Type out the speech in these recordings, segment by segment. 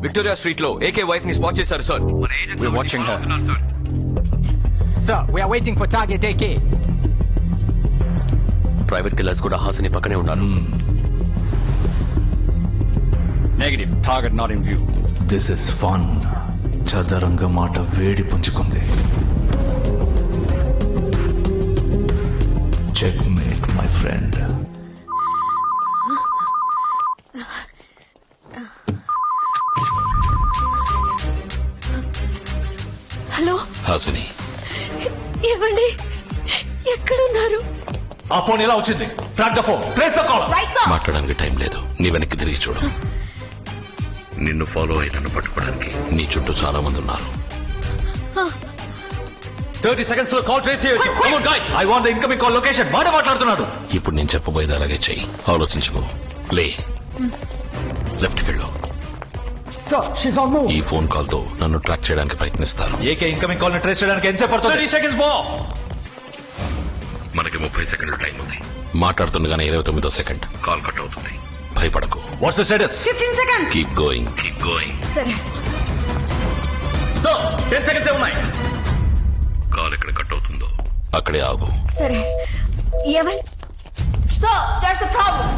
Victoria street లో AK wife ని spot చేశారు sir. We're watching her. Sir, we are waiting for target AK. Private killers కూడా హాసిని పక్కనే ఉన్నారు. Negative. Target not in view. This is fun. చదరంగ మాట వేడి పుంజుకుంది. Checkmate my friend. Hello Hasini, ఏమండి, ఎక్కడున్నారు? ఆ ఫోన్ ఎలా వచ్చింది? Track the phone, trace the call. మాట్లాడడానికి టైం లేదు. నీ వెనక్కి తిరిగి చూడు. నిన్ను ఫాలో అయి నన్ను పట్టుకోవడానికి నీ చుట్టూ చాలా మంది ఉన్నారు. 30 seconds లో కాల్ ట్రేస్ చేయొచ్చు. Come on guys, I want the incoming call location. వాడే మాట్లాడుతున్నాడు. ఇప్పుడు నేను చెప్పబోయేది అలాగే చెయ్యి. ఆలోచించుకో. లే, లెఫ్ట్ కెళ్ళు. Sir, she's on move. ఈ ఫోన్ కాల్ తో నన్ను ట్రాక్ చేయడానికి ప్రయత్నిస్తారు. ఏకే ఇన్కమింగ్ కాల్ ని ట్రేస్ చేయడానికి ఎంతసేపు పడుతుంది? 30 seconds more. మనకి 30 సెకండ్ల టైం ఉంది. మాట్లాడుతుండగానే 29వ సెకండ్ కాల్ కట్ అవుతుంది. భయపడకు. What's the status? 15 seconds. Keep going, keep going. సరే. So, 10 seconds ఉన్నాయి. కాల్ ఎక్కడ కట్ అవుతుందో అక్కడే ఆగు. సరే. ఏమండి? So there's a problem.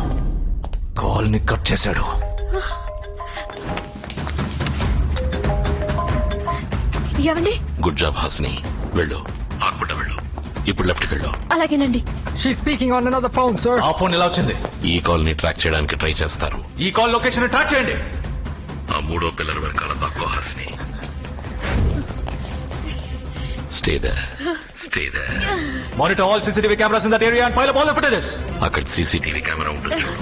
Call ని కట్ చేశాడు. ఏమండి? Good job Hasini. వెళ్ళు, ఆకుండా వెళ్ళు. ఇప్పుడు లెఫ్ట్ కెళ్ళు. అలాగేనండి. She's speaking on another phone, sir. ఆ ఫోన్ ఎలా వచ్చింది? ఈ కాల్ ని ట్రాక్ చేయడానికి ట్రై చేస్తారు. ఈ కాల్ లొకేషన్ ని ట్రాక్ చేయండి. ఆ మూడో పిల్లర్ వెనకాల దాక్కో Hasini. Stay there, stay there. Monitor all CCTV cameras in that area and pile up all the footages. అక్కడ సీసీటీవీ కెమెరా ఉంటుంది చూడు.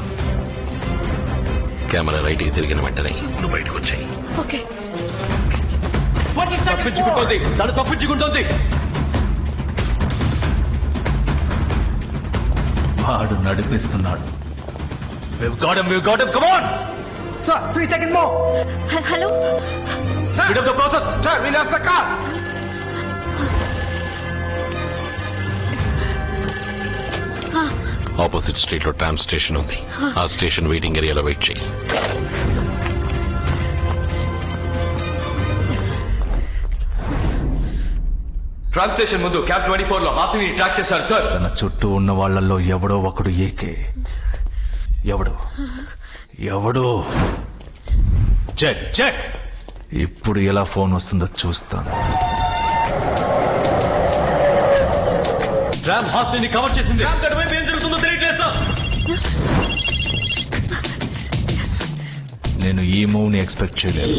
కెమెరా రైట్ కి తిరిగిన వెంటనే నువ్వు బయటకు వచ్చాయి. ఓకే. తప్పించుకుంటోంది, తను తప్పించుకుంటోంది. వాడు నడిపిస్తున్నాడు. We've got him, come on! Sir, 3 seconds more. Hello. Speed up the process. Sir, we lost the car. Opposite street లో ట్రామ్ స్టేషన్ ఉంది. ఆ స్టేషన్ వెయిటింగ్ ఏరియాలో వెయిట్ చేయి. ట్రామ్ స్టేషన్ ముందు క్యాబ్ 24 లో హాసిని ట్రాక్ చేశారు సార్. తన చుట్టూ ఉన్న వాళ్ళల్లో ఎవడో ఒకడు ఏకే. ఎవడు? Check check. ఇప్పుడు ఎలా ఫోన్ వస్తుందో చూస్తాను. ట్రామ్ హాస్పిటల్ కవర్ చేసింది. ఏం జరుగుతుందో తెలియట్లేదు సార్. నేను ఈ మూవ్ ని ఎక్స్పెక్ట్ చేయలేదు.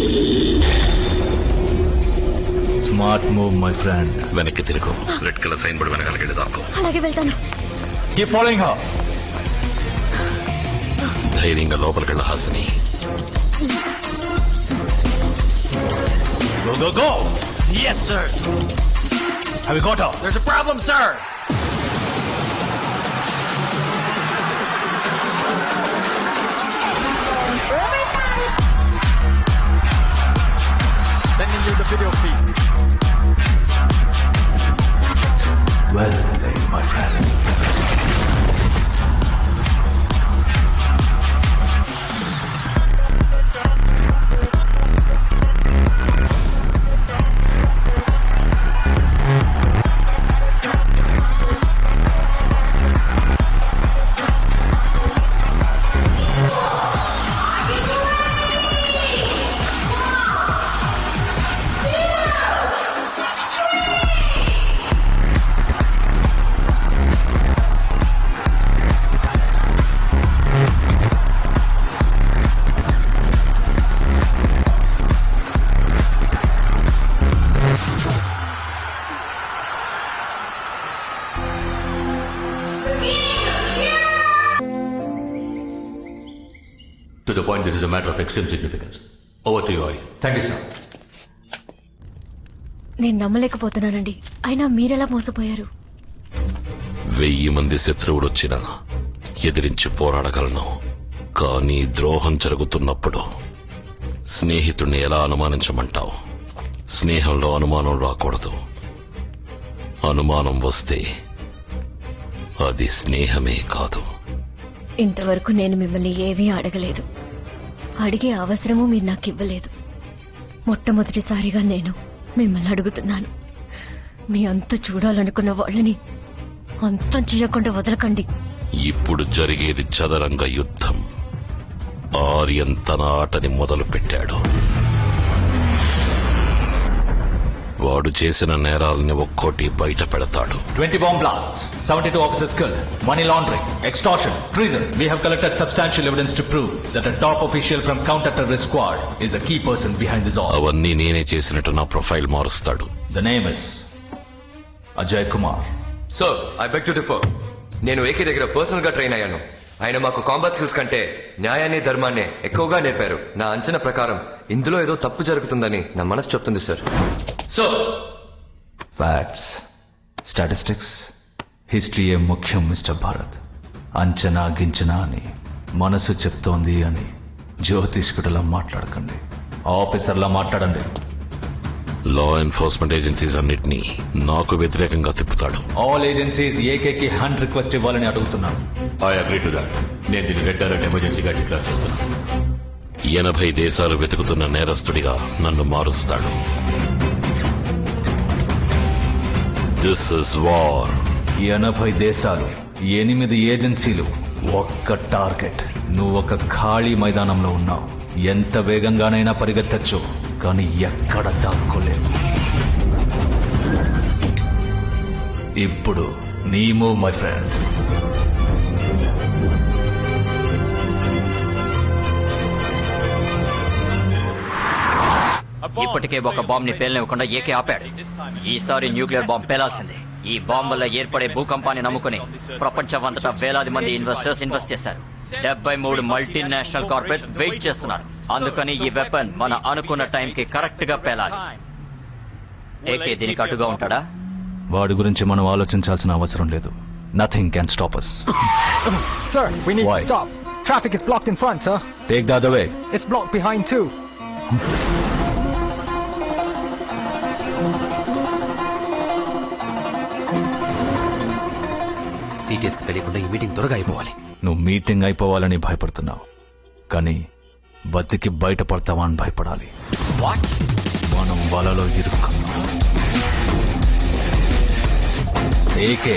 Smart move my friend. వెనక్కి తిరుగు. రెడ్ కలర్ సైన్ బోర్డు వెనకాలకి వెళ్ళి దాక్కో. అలాగే వెళ్తాను. Keep following her. ధైర్యంగా లోపలికి వెళ్ళ Hasini. Go, go, go! Yes, sir. Have you got her? There's a problem, sir. Sending you the video feed. Well played, my friend. To the point, this is a matter of extreme significance. Over to you, Arya. Thank you, sir. నేను నమ్మలేకపోతున్నానండి. అయినా మీరెలా మోసపోయారు? 1000 మంది శత్రువులు వచ్చినా ఎదిరించి పోరాడగలను. కానీ ద్రోహం జరుగుతున్నప్పుడు స్నేహితుడిని ఎలా అనుమానించమంటావు? స్నేహంలో అనుమానం రాకూడదు. అనుమానం వస్తే అది స్నేహమే కాదు. ఇంతవరకు నేను మిమ్మల్ని ఏమీ అడగలేదు. అడిగే అవసరము మీరు నాకు ఇవ్వలేదు. మొట్టమొదటిసారిగా నేను మిమ్మల్ని అడుగుతున్నాను. మీ అంతు చూడాలనుకున్న వాళ్ళని అంతం చేయకుండా వదలకండి. ఇప్పుడు జరిగేది చదరంగ యుద్ధం. ఆర్యన్ తన ఆటని మొదలు పెట్టాడు. వాడు చేసిన నేరాలని ఒక్కోటి బయట పెడతాడు. 20 bomb blasts, 72 officers killed, money laundering, extortion, treason. We have collected substantial evidence to prove that a top official from counter-terrorist squad is a key person behind this all. అవన్నీ నేనే చేసినట్టు నా ప్రొఫైల్ మారుస్తాడు. The name is Ajay Kumar. So I beg to differ. నేను AK దగ్గర personal గా train అయ్యాను. ఆయన మాకు కాంబాట్ స్కిల్స్ కంటే న్యాయాన్ని ధర్మాన్ని ఎక్కువగా నేర్పారు. నా అంచనా ప్రకారం ఇందులో ఏదో తప్పు జరుగుతుందని నా మనసు చెప్తుంది sir. So, facts, statistics, history ఏ ముఖ్యం మిస్టర్ భారత్. అంచనా గించనా అని మనసు చెప్తోంది అని జ్యోతిష్కుడిలా మాట్లాడకండి. ఆఫీసర్లా మాట్లాడండి. లా ఎన్ఫోర్స్మెంట్ ఏజెన్సీస్ అన్నిటినీ నాకు వ్యతిరేకంగా తిప్పుతాడు. ఆల్ ఏజెన్సీస్ ఏకేకి హ్యాండ్ రిక్వెస్ట్ ఇవ్వాలని అడుగుతున్నాను. I agree to that. నేను దీన్ని రెడ్ అలర్ట్ ఎమర్జెన్సీగా డిక్లేర్ చేస్తున్నాను. 80 దేశాలు వెతుకుతున్న నేరస్తుడిగా నన్ను మారుస్తాడు. This is war. 80 దేశాలు, 8 ఏజెన్సీలు, ఒక్క టార్గెట్. నువ్వు ఒక ఖాళీ మైదానంలో ఉన్నావు. ఎంత వేగంగానైనా పరిగెత్తచ్చు, కానీ ఎక్కడ దాక్కోలేవు. ఇప్పుడు నీ మూవ్ మై ఫ్రెండ్. ఇప్పటికే ఒక బాంబ్ ని పేలనివ్వకుండా ఏకే ఆపాడు. ఈసారి న్యూక్లియర్ బాంబ్ పేలాల్సిందే. ఈ బాంబ్ వల్ల ఏర్పడే భూకంపాన్ని నమ్ముకుని ప్రపంచమంతటా వేలాది మంది ఇన్వెస్టర్స్ ఇన్వెస్ట్ చేశారు. 73 మల్టీనేషనల్ కార్పొరేట్స్ వెయిట్ చేస్తున్నారు. అందుకని ఈ వెపన్ మన అనుకున్న టైంకి కరెక్ట్ గా పేలాలి. ఏకే దీనికి అటుగా ఉంటాడా? వాడి గురించి మనం ఆలోచించాల్సిన అవసరం లేదు. Nothing can stop us. Sir, we need Why? to stop. Traffic is blocked in front, sir. Take the other way. It's blocked behind too. సీటీఎస్కి తెలియకుండా ఈ మీటింగ్ త్వరగా అయిపోవాలి. నువ్వు మీటింగ్ అయిపోవాలని భయపడుతున్నావు, కానీ బతికి బయటపడతావా అని భయపడాలి. మనం వలలో ఇరుక్కున్నాం. ఏకే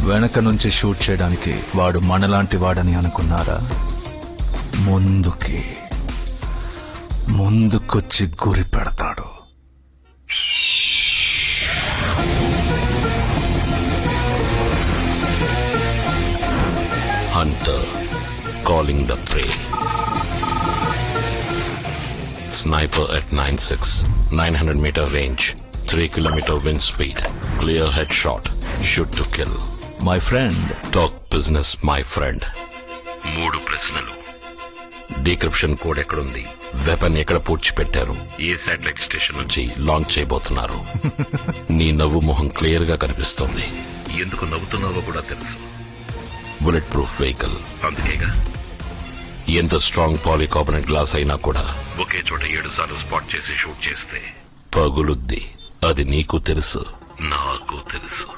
వెనక నుంచి షూట్ చేయడానికి వాడు మనలాంటి వాడని అనుకున్నారా? ముందుకొచ్చి గురి పెడతాడు. Hunter calling the prey. Sniper at 9.6, 900-meter range, 3 kilometer wind speed, clear headshot, shoot to kill. My friend. Talk business, my friend. 3 ప్రశ్నలు. డీక్రిప్షన్ కోడ్ ఎక్కడుంది? వెపన్ ఎక్కడ పూడ్చిపెట్టారు? ఏ శాటిలైట్ స్టేషన్ నుంచి లాంచ్ చేయబోతున్నారు? నీ నవ్వు మొహం క్లియర్ గా కనిపిస్తోంది. ఎందుకు నవ్వుతున్నావో కూడా తెలుసు. బుల్లెట్ ప్రూఫ్ వెహికల్, అందుకేగా. ఎంత స్ట్రాంగ్ పాలికార్బోనేట్ గ్లాస్ అయినా కూడా ఒకే చోట 7 సార్లు స్పాట్ చేసి షూట్ చేస్తే పగులుద్ది. అది నీకు తెలుసు, నాకు తెలుసు.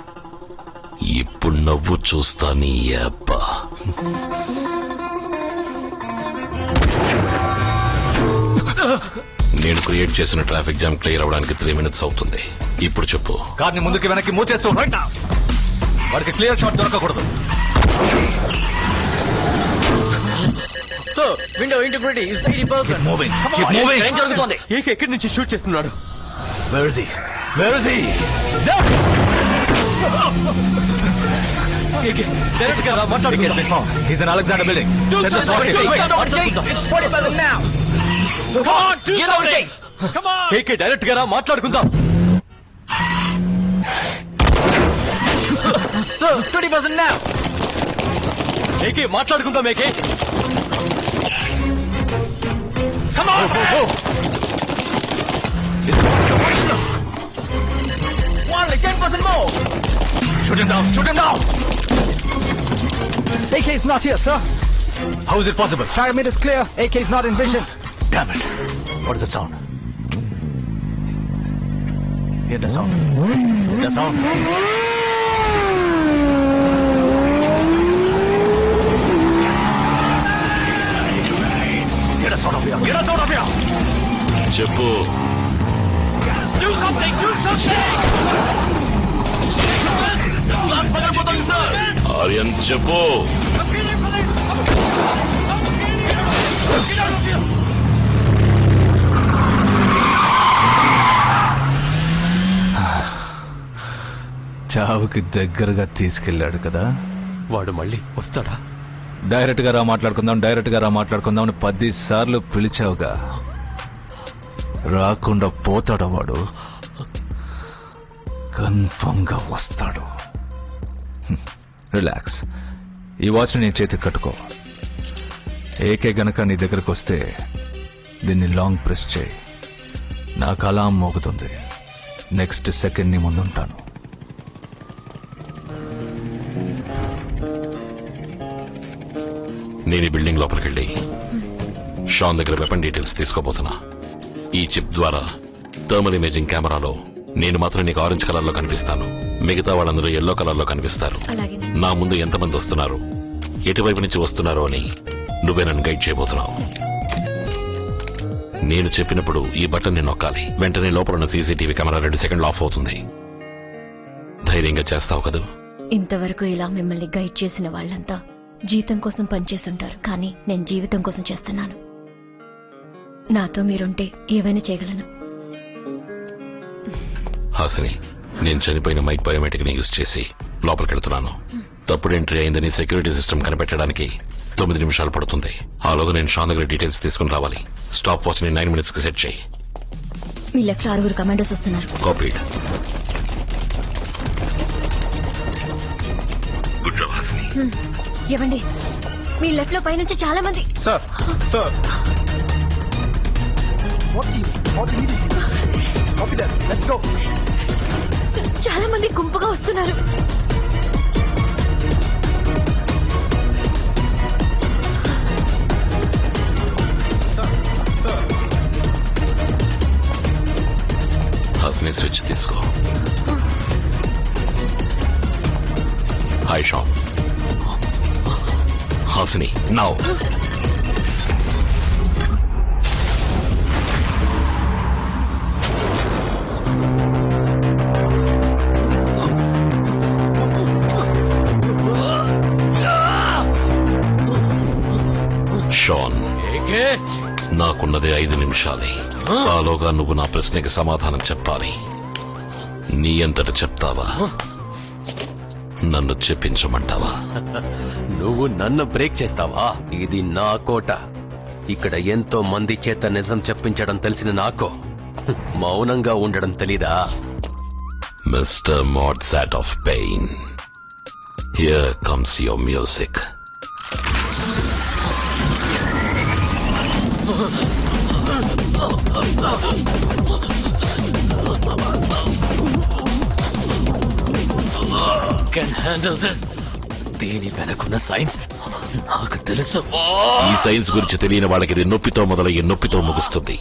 ఇప్పుడు నవ్వు చూస్తా నీ అబ్బ. నేను క్రియేట్ చేసిన ట్రాఫిక్ జామ్ క్లియర్ అవడానికి 3 minutes అవుతుంది. ఇప్పుడు చెప్పు. కార్ని ముందుకి వెనక్కి మూవ్ చేస్తూ వాడికి క్లియర్ షాట్ దొరకకూడదు. So window integrity is 80%. ఏం జరుగుతోంది? ఏకే ఎక్కడి నుంచి షూట్ చేస్తున్నాడు? Where is he? డైరెక్ట్ గా మాట్లాడు. He's in Alexander building. It's 40% now. Come on, do something. Come on. AK direct గా మాట్లాడుకుందాం. Sir, 20% now. ఏకే మాట్లాడుకుందాం. AK Come on. Only 10% more. Shoot him down. AK is not here, sir. How is it possible? Pyramid is clear. AK is not in vision. Damn it. What is the sound? Hear the sound. Hear the sound. Get us out of here. Get us out of here. చెప్పు. Do something. Do something. Aryan చెప్పు. చావుకి దగ్గరగా తీసుకెళ్ళాడు కదా. వాడు మళ్ళీ వస్తాడా? Direct గా రా మాట్లాడుకుందాం అని 10 సార్లు పిలిచావుగా. రాకుండా పోతాడు వాడు. కన్ఫర్మ్ గా వస్తాడు. రిలాక్స్. ఈ వాచ్ని నీ చేతికి కట్టుకో. ఏకే గనక నీ దగ్గరకు వస్తే దీన్ని లాంగ్ ప్రెస్ చేయి. నాకు అలాం మోగుతుంది. నెక్స్ట్ సెకండ్ నీ ముందుంటాను. నేను ఈ బిల్డింగ్ లోపలికి వెళ్ళి షాన్ దగ్గర వెపన్ డీటెయిల్స్ తీసుకోబోతున్నా. ఈ చిప్ ద్వారా థర్మల్ ఇమేజింగ్ కెమెరాలో నేను మాత్రం నీకు ఆరెంజ్ కలర్ లో కనిపిస్తాను. మిగతా వాళ్ళందరూ ఎల్లో కలర్ లో కనిపిస్తారు. అలాగేనండి. నా ముందు ఎంతమంది వస్తున్నారు, ఎటువైపు నుంచి వస్తున్నారో అని నువ్వే నన్ను గైడ్ చేయబోతున్నావు. నేను చెప్పినప్పుడు ఈ బటన్ ని నొక్కాలి. వెంటనే లోపల ఉన్న సీసీటీవీ కెమెరా 2 సెకండ్లు ఆఫ్ అవుతుంది. ధైర్యంగా చేస్తావు కదా? ఇంతవరకు ఇలా మిమ్మల్ని గైడ్ చేసిన వాళ్ళంతా జీతం కోసం పనిచేస్తుంటారు, కానీ నేను జీవితం కోసం చేస్తున్నాను. నాతో మీరుంటే ఏవైనా చేయగలను. హాసిని, నేను చనిపోయిన మైక్ బయోమెట్రిక్ ని యూజ్ చేసి లోపలికి వెళ్తున్నాను. తప్పుడు ఎంట్రీ అయిందని సెక్యూరిటీ సిస్టమ్ కనిపెట్టడానికి 9 నిమిషాలు పడుతుంది. ఆలోగా నేను షాన్ దగ్గర డీటెయిల్స్ తీసుకుని రావాలి. స్టాప్ వాచ్ ని 9 minutes కి సెట్ చేయి. మీ లెఫ్ట్ లో 6 కమాండోస్ వస్తున్నారు. కాపీడ్. Good job Hasini. ఇవ్వండి. మీ లెఫ్ట్ లో పైనుంచి చాలా మంది. చాలా మంది గుంపుగా వస్తున్నారు. హాసిని స్విచ్ తీసుకో. హాయ్ షాన్. హాసిని నౌ. షాన్, నాకున్నది 5 నిమిషాలే. ఆలోగా నువ్వు నా ప్రశ్నకి సమాధానం చెప్పాలి. నీ అంతట చెప్తావా, నన్ను చెప్పించమంటావా? నువ్వు నన్ను బ్రేక్ చేస్తావా? ఇది నా కోట. ఇక్కడ ఎంతో మంది చేత నిజం చెప్పించడం తెలిసిన నాకు మౌనంగా ఉండడం తెలీదా? Mister Mozart of pain, here comes your music. దీని వెనకున్న సైన్స్ నాకు తెలుసు. ఈ సైన్స్ గురించి తెలియని వాళ్ళకి ఇది నొప్పితో మొదలయ్యి నొప్పితో ముగుస్తుంది.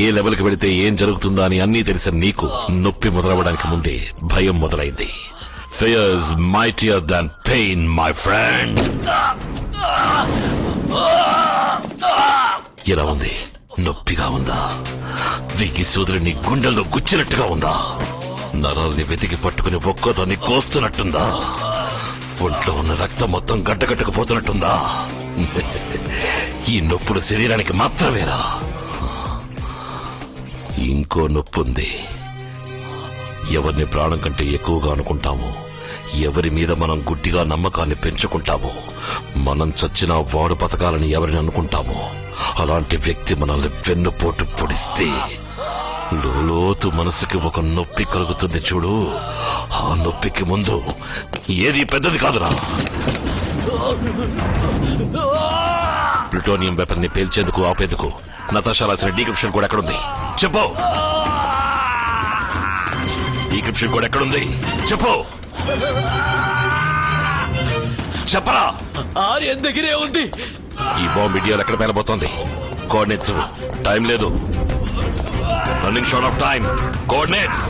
ఏ లెవెల్కి వెళితే ఏం జరుగుతుందా అని అన్నీ తెలిసిన నీకు నొప్పి మొదలవడానికి ముందే భయం మొదలైంది. Fear is mightier than pain, my friend. ఎలా ఉంది? నొప్పిగా ఉందా? వీకి సోదరుని గుండెల్లో గుచ్చినట్టుగా ఉందా? నరాల్ని వెతికి పట్టుకుని ఒక్కోదాన్ని కోస్తున్నట్టుందా? ఒంట్లో ఉన్న రక్తం మొత్తం గడ్డగట్టుకుపోతున్నట్టుందా? ఈ నొప్పులు శరీరానికి మాత్రమేరా? ఇంకో నొప్పి ఉంది. ఎవరిని ప్రాణం కంటే ఎక్కువగా అనుకుంటాము, ఎవరి మీద మనం గుడ్డిగా నమ్మకాన్ని పెంచుకుంటాము, మనం చచ్చినా వాడు బతకాలని ఎవరిని అనుకుంటామో అలాంటి వ్యక్తి మనల్ని వెన్నుపోటు పొడిస్తే లోతు మనసుకి ఒక నొప్పి కలుగుతుంది చూడు. ఆ నొప్పికి ముందు ఏది పెద్దది కాదురా. ప్లూటోనియం వెపన్ ని పేల్చేందుకు ఆపేందుకు నతాషా రాసిన డీక్రిప్షన్ కూడా ఎక్కడుంది చెప్పు. డీక్రిప్షన్ కూడా ఎక్కడుంది చెప్పు. చెప్పరా. ఆర్యన్ దగ్గరే ఉంది. ఈ బాంబ్ ఇండియాలో ఎక్కడ పేలబోతోంది? కోఆర్డినేట్స్ టైం లేదు. Running short of time. Coordinates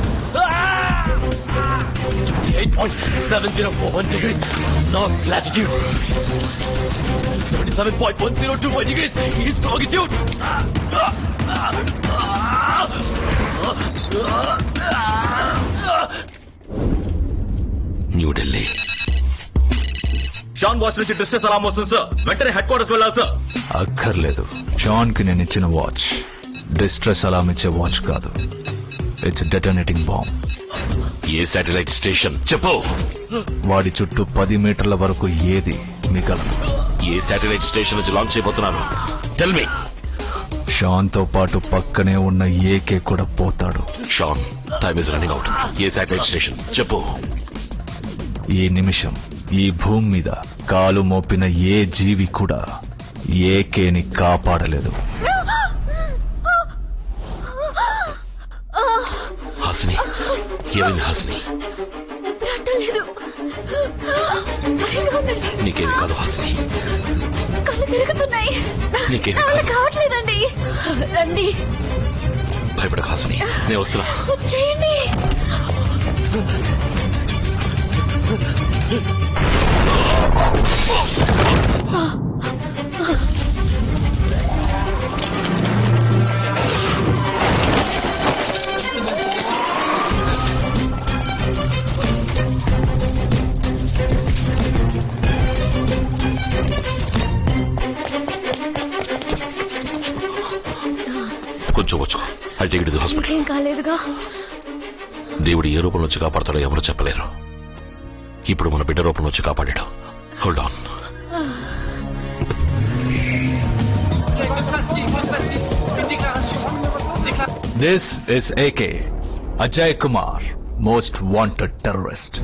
8.7041 degrees north latitude. 77.102 degrees east longitude. New Delhi. Shaan watch నుంచి డిస్ట్రెస్ అలారం వస్తుంది సార్. వెంటనే హెడ్ క్వార్టర్స్ వెళ్ళాలి సార్. అక్కర్లేదు. షాన్ కి నేను ఇచ్చిన వాచ్ డిస్ట్రెస్ అలారం ఇచ్చే వాచ్ కాదు. It's detonating bomb. ఏ శాటిలైట్ స్టేషన్ చెప్పు. వాడి చుట్టూ 10 మీటర్ల వరకు ఏది మిగలదు. ఏ శాటిలైట్ స్టేషన్ నుంచి లాంచ్ చేయబోతున్నారు? Tell me. షాన్ తో పాటు పక్కనే ఉన్న ఏకే కూడా పోతాడు. Shaan, time is running out. ఏ శాటిలైట్ స్టేషన్ చెప్పు. ఈ నిమిషం ఈ భూమి మీద కాలు మోపిన ఏ జీవి కూడా ఏకేని కాపాడలేదు. హాసిని, ఏమైంది హాసిని? లేదు నీకేమి కాదు హాసిని. కళ్ళు తిరుగుతున్నాయి. నీకేమి నా వల్ల కాదు. కావట్లేదండి. రండి, భయపడ హాసిని, నేను వస్తున్నా. చేయండి. కొంచెం వచ్చుకో. I take it to hospital. ఇంకేం కాలేదుగా. దేవుడు ఏ రూపంలో వచ్చి కాపాడతాడో ఎవరు చెప్పలేరు. ఇప్పుడు మన బిడ్డ రూపంలో వచ్చి కాపాడాడు. Hold on. This is AK, Ajay Kumar, most wanted terrorist.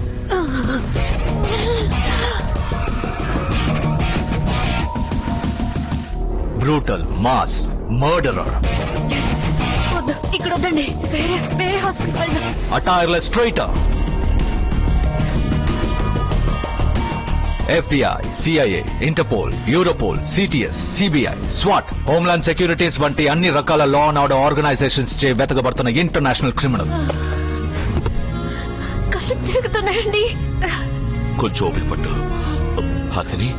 Brutal mass murderer. వద్దు, ఇక్కడ వద్దండి. వేరే హాస్పిటల్ వెళ్దాం. A tireless traitor. FBI, CIA, Interpol, Europol, CTS, CBI, SWAT, Homeland Securities వంటి అన్ని రకాల లా అండ్ ఆర్డర్ ఆర్గనైజేషన్స్ చే వెతకబడుతున్న ఇంటర్నేషనల్ క్రిమినల్. కళ్ళు తిరుగుతున్నాయండి. కొంచెం ఓపిక పట్టు హాసిని.